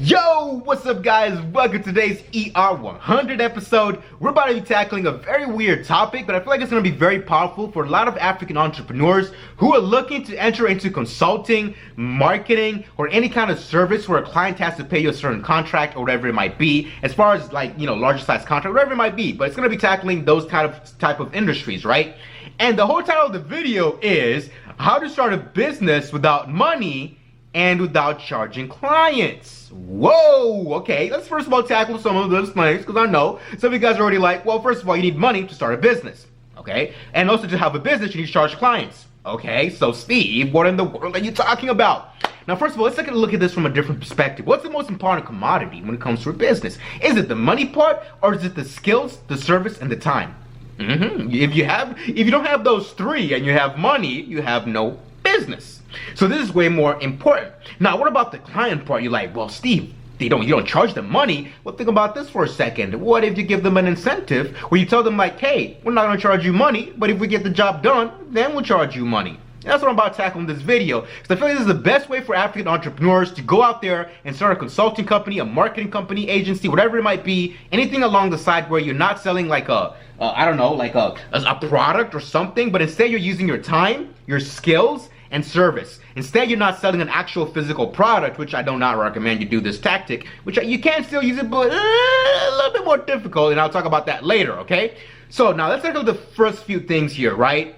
Yo, what's up guys? Welcome to today's ER100 episode. We're about to be tackling a very weird topic, but I feel like it's going to be very powerful for a lot of African entrepreneurs who are looking to enter into consulting, marketing, or any kind of service where a client has to pay you a certain contract or whatever it might be, as far as like, larger size contract, whatever it might be. But it's going to be tackling those type of industries, right? And the whole title of the video is how to start a business without money and without charging clients. Whoa, okay, let's first of all tackle some of those things, because I know some of you guys are already like, well, first of all, you need money to start a business, okay? And also to have a business, you need to charge clients, okay? So Steve, what in the world are you talking about? Now, first of all, let's take a look at this from a different perspective. What's the most important commodity when it comes to a business? Is it the money part, or is it the skills, the service, and the time? If you don't have those three and you have money, you have no business. So this is way more important. Now, what about the client part? You're like, well, Steve, you don't charge them money. Well, think about this for a second. What if you give them an incentive where you tell them like, hey, we're not going to charge you money, but if we get the job done, then we'll charge you money. That's what I'm about to tackle in this video. Because I feel like this is the best way for African entrepreneurs to go out there and start a consulting company, a marketing company, agency, whatever it might be, anything along the side where you're not selling like a product or something, but instead you're using your time, your skills, and service. Instead, you're not selling an actual physical product, which I do not recommend you do this tactic, which you can still use it, but a little bit more difficult, and I'll talk about that later, okay? So now let's take a look at the first few things here, right?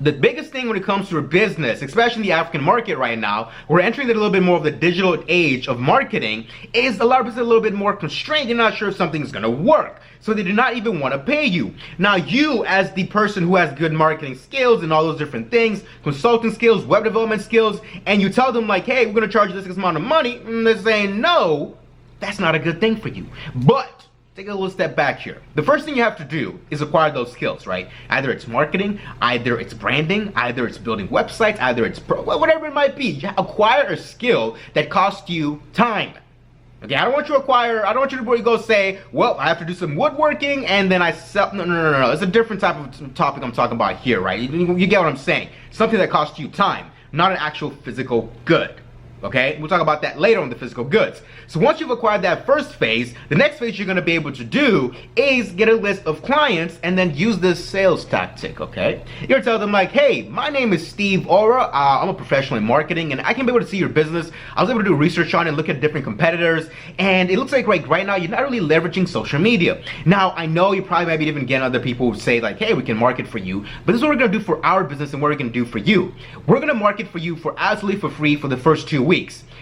The biggest thing when it comes to a business, especially in the African market right now, we're entering a little bit more of the digital age of marketing, is a lot of people a little bit more constrained. You're not sure if something's gonna work. So they do not even want to pay you. Now you, as the person who has good marketing skills and all those different things, consulting skills, web development skills, and you tell them like, hey, we're gonna charge you this amount of money, and they're saying no, that's not a good thing for you. But take a little step back here. The first thing you have to do is acquire those skills, right? Either it's marketing, either it's branding, either it's building websites, either it's whatever it might be. You acquire a skill that costs you time. Okay, I don't want you to go say, well, I have to do some woodworking and then I sell. No. It's a different type of topic I'm talking about here, right? You get what I'm saying. Something that costs you time, not an actual physical good. Okay, we'll talk about that later on the physical goods. So once you've acquired that first phase, the next phase you're going to be able to do is get a list of clients and then use this sales tactic, okay? You're going to tell them like, hey, my name is Steve Aura. I'm a professional in marketing and I can be able to see your business. I was able to do research on it and look at different competitors. And it looks like right now you're not really leveraging social media. Now, I know you probably might be even getting other people who say like, hey, we can market for you. But this is what we're going to do for our business and what we're going to do for you. We're going to market for you for absolutely for free for the first 2 weeks.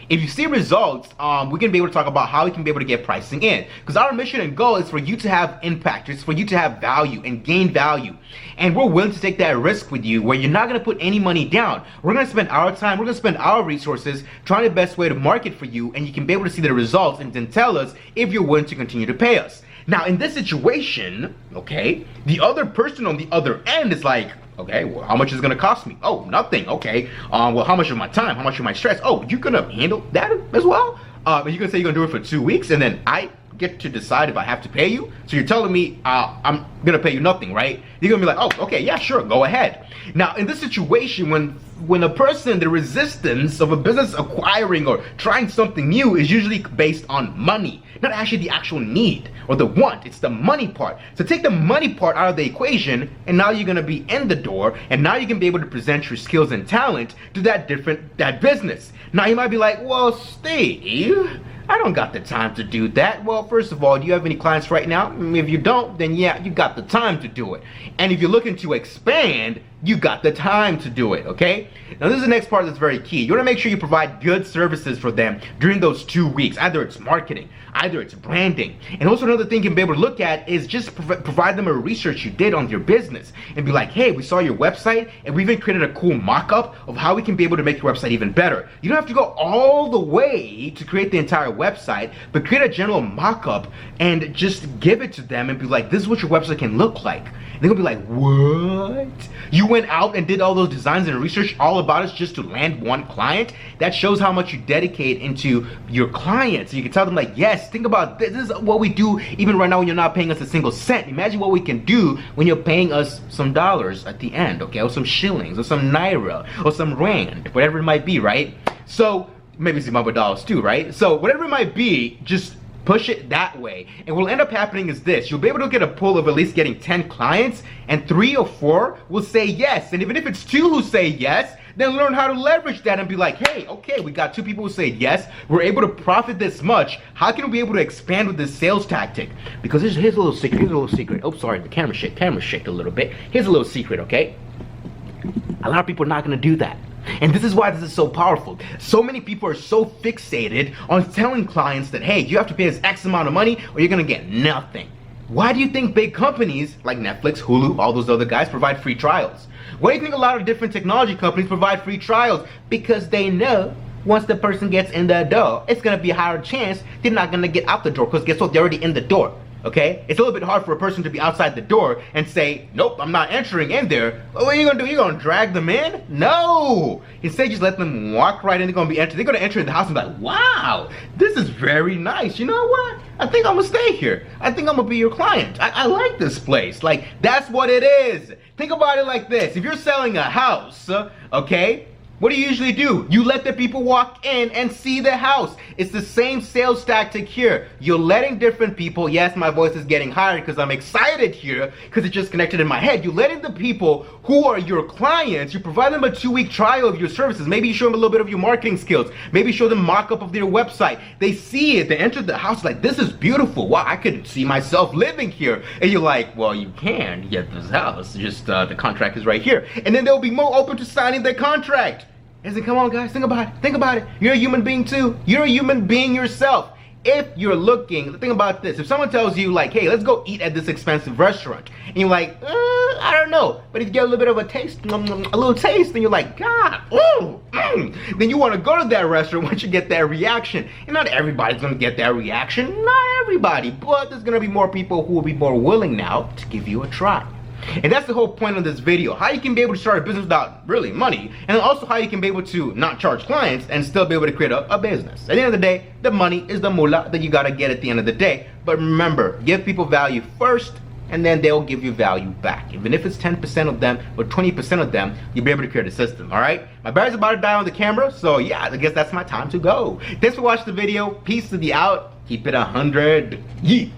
If you see results, we can be able to talk about how we can be able to get pricing in. Because our mission and goal is for you to have impact. It's for you to have value and gain value. And we're willing to take that risk with you where you're not going to put any money down. We're going to spend our time, we're going to spend our resources trying the best way to market for you, and you can be able to see the results and then tell us if you're willing to continue to pay us. Now, in this situation, okay, the other person on the other end is like, okay, well, how much is it gonna cost me? Oh, nothing. Okay. Well, how much of my time? How much of my stress? Oh, you're gonna handle that as well? And you're gonna say you're gonna do it for 2 weeks, and then I get to decide if I have to pay you? So you're telling me I'm gonna pay you nothing, right? You're gonna be like, oh, okay, yeah, sure, go ahead. Now, in this situation, when a person, the resistance of a business acquiring or trying something new is usually based on money, not actually the actual need or the want. It's the money part. So take the money part out of the equation, and now you're gonna be in the door, and now you can be able to present your skills and talent to that business. Now you might be like, well, Steve, I don't got the time to do that. Well, first of all, do you have any clients right now? If you don't, then yeah, you got the time to do it. And if you're looking to expand, you got the time to do it, okay? Now this is the next part that's very key. You wanna make sure you provide good services for them during those 2 weeks. Either it's marketing, either it's branding. And also another thing you can be able to look at is just provide them a research you did on your business. And be like, hey, we saw your website and we even created a cool mock-up of how we can be able to make your website even better. You don't have to go all the way to create the entire website, but create a general mock-up and just give it to them and be like, this is what your website can look like. And they're gonna be like, what? You went out and did all those designs and research all about us just to land one client? That shows how much you dedicate into your clients. So you can tell them like, yes, think about this. This is what we do even right now when you're not paying us a single cent. Imagine what we can do when you're paying us some dollars at the end, okay? Or some shillings, or some naira, or some rand, whatever it might be, right? So maybe Zimbabwe dollars too, right? So whatever it might be, just push it that way. And what will end up happening is this: you'll be able to get a pool of at least getting 10 clients, and 3 or 4 will say yes. And even if it's 2 who say yes, then learn how to leverage that and be like, hey, okay, we got 2 people who say yes, we're able to profit this much. How can we be able to expand with this sales tactic? Because here's a little secret. Oh, sorry, the camera shaked a little bit. Here's a little secret, okay? A lot of people are not gonna do that. And this is why this is so powerful. So many people are so fixated on telling clients that, hey, you have to pay us X amount of money or you're gonna get nothing. Why do you think big companies like Netflix, Hulu, all those other guys provide free trials? Why do you think a lot of different technology companies provide free trials? Because they know once the person gets in the door, it's gonna be a higher chance they're not gonna get out the door, because guess what, they're already in the door. Okay? It's a little bit hard for a person to be outside the door and say, nope, I'm not entering in there. What are you gonna do? You're gonna drag them in? No! Instead, just let them walk right in. They're gonna enter the house and be like, wow, this is very nice. You know what? I think I'm gonna stay here. I think I'm gonna be your client. I like this place. Like, that's what it is. Think about it like this. If you're selling a house, okay? What do you usually do? You let the people walk in and see the house. It's the same sales tactic here. You're letting different people, yes, my voice is getting higher because I'm excited here because it just connected in my head. You're letting the people who are your clients, you provide them a 2-week trial of your services. Maybe you show them a little bit of your marketing skills. Maybe show them mock-up of their website. They see it, they enter the house like, this is beautiful. Wow, I could see myself living here. And you're like, well, you can get this house. Just the contract is right here. And then they'll be more open to signing their contract. I said, come on guys, think about it, think about it. You're a human being too. You're a human being yourself. If you're looking, think about this. If someone tells you like, hey, let's go eat at this expensive restaurant, and you're like, I don't know. But if you get a little bit of a taste, and you're like, God, then you want to go to that restaurant once you get that reaction. And not everybody's going to get that reaction. Not everybody. But there's going to be more people who will be more willing now to give you a try. And that's the whole point of this video. How you can be able to start a business without really money, and also how you can be able to not charge clients and still be able to create a business. At the end of the day, the money is the moolah that you gotta get at the end of the day. But remember, give people value first, and then they'll give you value back. Even if it's 10% of them or 20% of them, you'll be able to create a system, all right? My battery's about to die on the camera, so yeah, I guess that's my time to go. Thanks for watching the video. Peace to the out. Keep it 100. Yeet.